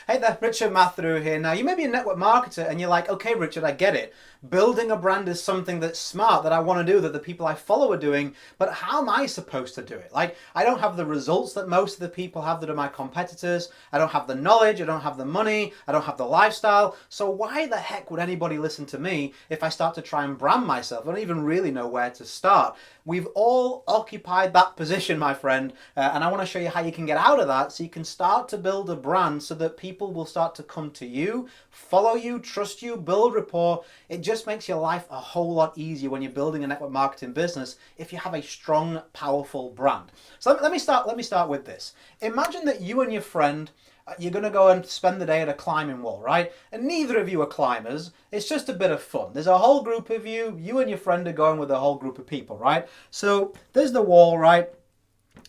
Hey there, Richard Matharoo here. Now, you may be a network marketer and you're like, okay, Richard, I get it. Building a brand is something that's smart that I want to do, that the people I follow are doing, but how am I supposed to do it? Like, I don't have the results that most of the people have that are my competitors. I don't have the knowledge, I don't have the money, I don't have the lifestyle. So why the heck would anybody listen to me if I start to try and brand myself? I don't even really know where to start. We've all occupied that position, my friend, and I want to show you how you can get out of that so you can start to build a brand so that people will start to come to you, follow you, trust you, build rapport. It just makes your life a whole lot easier when you're building a network marketing business if you have a strong, powerful brand. So let me start with this. Imagine that you and your friend, you're going to go and spend the day at a climbing wall, right? And neither of you are climbers. It's just a bit of fun. There's a whole group of you. You and your friend are going with a whole group of people, right? So there's the wall, right?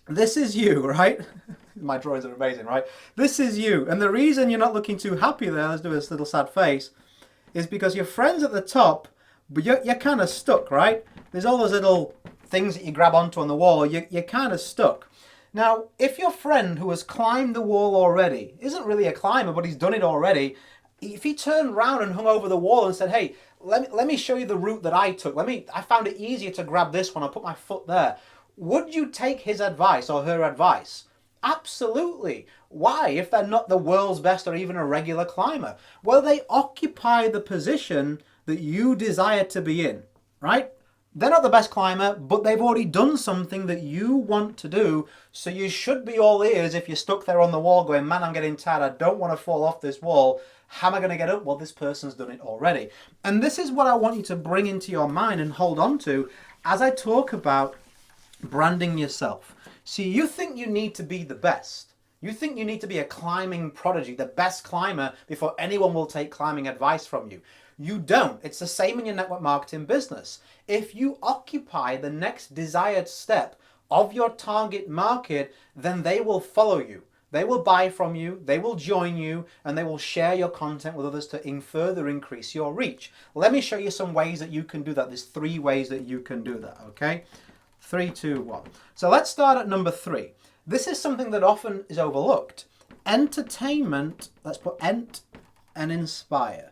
This is you, right? My drawings are amazing, right? This is you. And the reason you're not looking too happy there, let's do this little sad face, is because your friend's at the top, but you're kind of stuck, right? There's all those little things that you grab onto on the wall. You're kind of stuck. Now, if your friend who has climbed the wall already isn't really a climber, but he's done it already, if he turned around and hung over the wall and said, hey, let me show you the route that I took. I found it easier to grab this one. I'll put my foot there. Would you take his advice or her advice? Absolutely. Why? If they're not the world's best or even a regular climber? Well, they occupy the position that you desire to be in, right? They're not the best climber, but they've already done something that you want to do. So you should be all ears if you're stuck there on the wall going, man, I'm getting tired. I don't want to fall off this wall. How am I going to get up? Well, this person's done it already. And this is what I want you to bring into your mind and hold on to as I talk about branding yourself. See, you think you need to be the best. You think you need to be a climbing prodigy, the best climber, before anyone will take climbing advice from you. You don't. It's the same in your network marketing business. If you occupy the next desired step of your target market, then they will follow you. They will buy from you, they will join you, and they will share your content with others to further increase your reach. Let me show you some ways that you can do that. There's 3 ways that you can do that, okay? 3, 2, 1. So let's start at number 3. This is something that often is overlooked. Entertainment, let's put ent and inspire.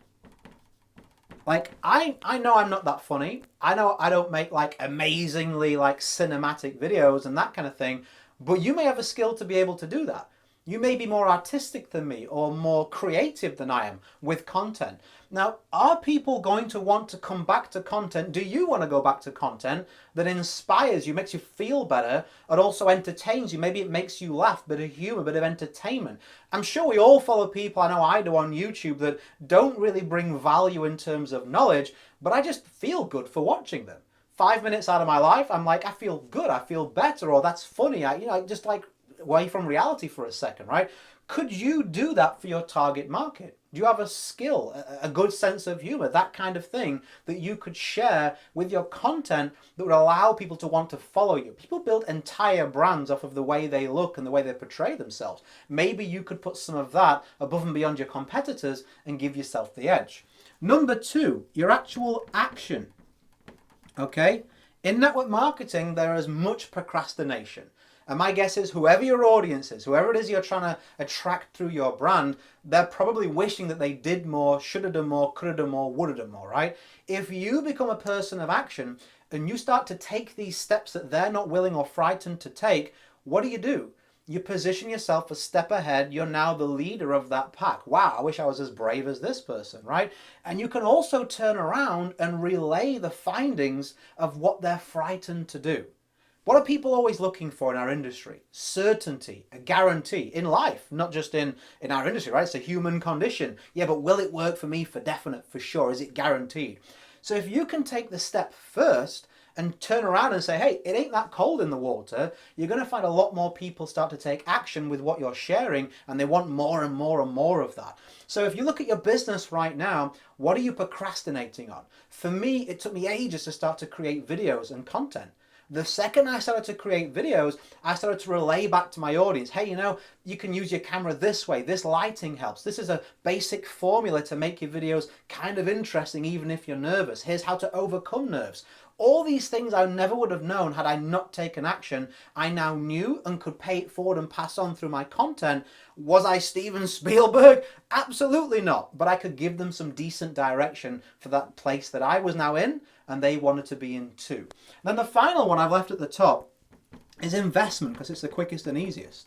Like, I know I'm not that funny. I know I don't make like amazingly like cinematic videos and that kind of thing, but you may have a skill to be able to do that. You may be more artistic than me or more creative than I am with content. Now, are people going to want to come back to content? Do you want to go back to content that inspires you, makes you feel better, and also entertains you? Maybe it makes you laugh, bit of humor, bit of entertainment. I'm sure we all follow people, I know I do on YouTube, that don't really bring value in terms of knowledge, but I just feel good for watching them. 5 minutes out of my life, I'm like, I feel good, I feel better, or that's funny. Just like away from reality for a second, right? Could you do that for your target market? Do you have a skill, a good sense of humor, that kind of thing that you could share with your content that would allow people to want to follow you? People build entire brands off of the way they look and the way they portray themselves. Maybe you could put some of that above and beyond your competitors and give yourself the edge. Number 2, your actual action. Okay? In network marketing, there is much procrastination. And my guess is whoever your audience is, whoever it is you're trying to attract through your brand, they're probably wishing that they did more, should have done more, could have done more, would have done more, right? If you become a person of action and you start to take these steps that they're not willing or frightened to take, what do? You position yourself a step ahead. You're now the leader of that pack. Wow, I wish I was as brave as this person, right? And you can also turn around and relay the findings of what they're frightened to do. What are people always looking for in our industry? Certainty, a guarantee in life, not just in our industry, right? It's a human condition. Yeah, but will it work for me for definite, for sure? Is it guaranteed? So if you can take the step first and turn around and say, hey, it ain't that cold in the water, you're going to find a lot more people start to take action with what you're sharing, and they want more and more and more of that. So if you look at your business right now, what are you procrastinating on? For me, it took me ages to start to create videos and content. The second I started to create videos, I started to relay back to my audience, hey, you can use your camera this way, this lighting helps, this is a basic formula to make your videos kind of interesting even if you're nervous, here's how to overcome nerves. All these things I never would have known had I not taken action. I now knew and could pay it forward and pass on through my content. Was I Steven Spielberg? Absolutely not. But I could give them some decent direction for that place that I was now in and they wanted to be in too. Then the final one I've left at the top is investment, because it's the quickest and easiest.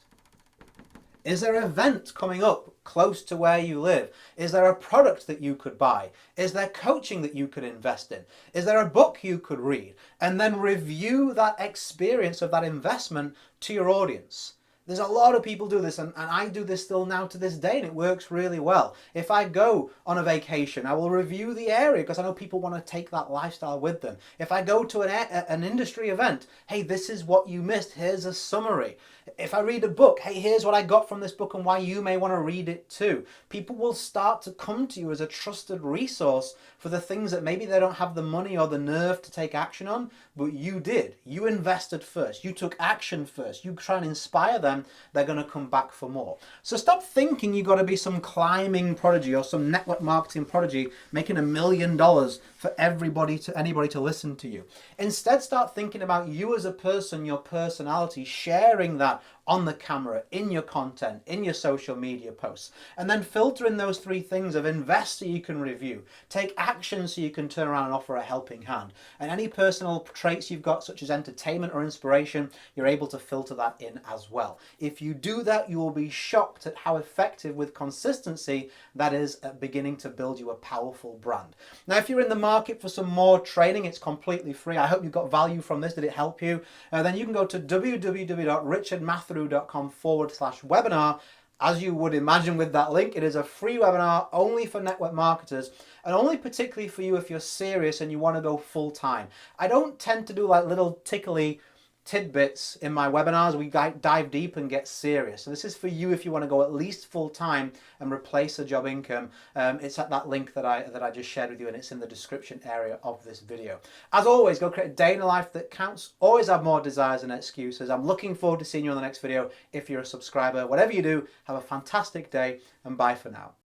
Is there an event coming up close to where you live? Is there a product that you could buy? Is there coaching that you could invest in? Is there a book you could read? And then review that experience of that investment to your audience. There's a lot of people do this, and I do this still now to this day, and it works really well. If I go on a vacation, I will review the area because I know people want to take that lifestyle with them. If I go to an industry event, hey, this is what you missed. Here's a summary. If I read a book, hey, here's what I got from this book and why you may want to read it too. People will start to come to you as a trusted resource for the things that maybe they don't have the money or the nerve to take action on, but you did. You invested first. You took action first. You try and inspire them. They're going to come back for more. So stop thinking you've got to be some climbing prodigy or some network marketing prodigy making $1 million for anybody to listen to you. Instead, start thinking about you as a person, your personality, sharing that on the camera, in your content, in your social media posts, and then filter in those three things of invest so you can review, take action so you can turn around and offer a helping hand, and any personal traits you've got such as entertainment or inspiration, you're able to filter that in as well. If you do that, you will be shocked at how effective with consistency that is at beginning to build you a powerful brand. Now, if you're in the market for some more training, it's completely free. I hope you got value from this. Did it help you? Then you can go to www.richardmatharoo.com/webinar. As you would imagine with that link, it is a free webinar only for network marketers and only particularly for you if you're serious and you want to go full time. I don't tend to do like little tickly tidbits in my webinars. We dive deep and get serious. So this is for you if you want to go at least full time and replace a job income. It's at that link that I just shared with you, and it's in the description area of this video. As always, go create a day in a life that counts. Always have more desires than excuses. I'm looking forward to seeing you on the next video. If you're a subscriber, whatever you do, have a fantastic day and bye for now.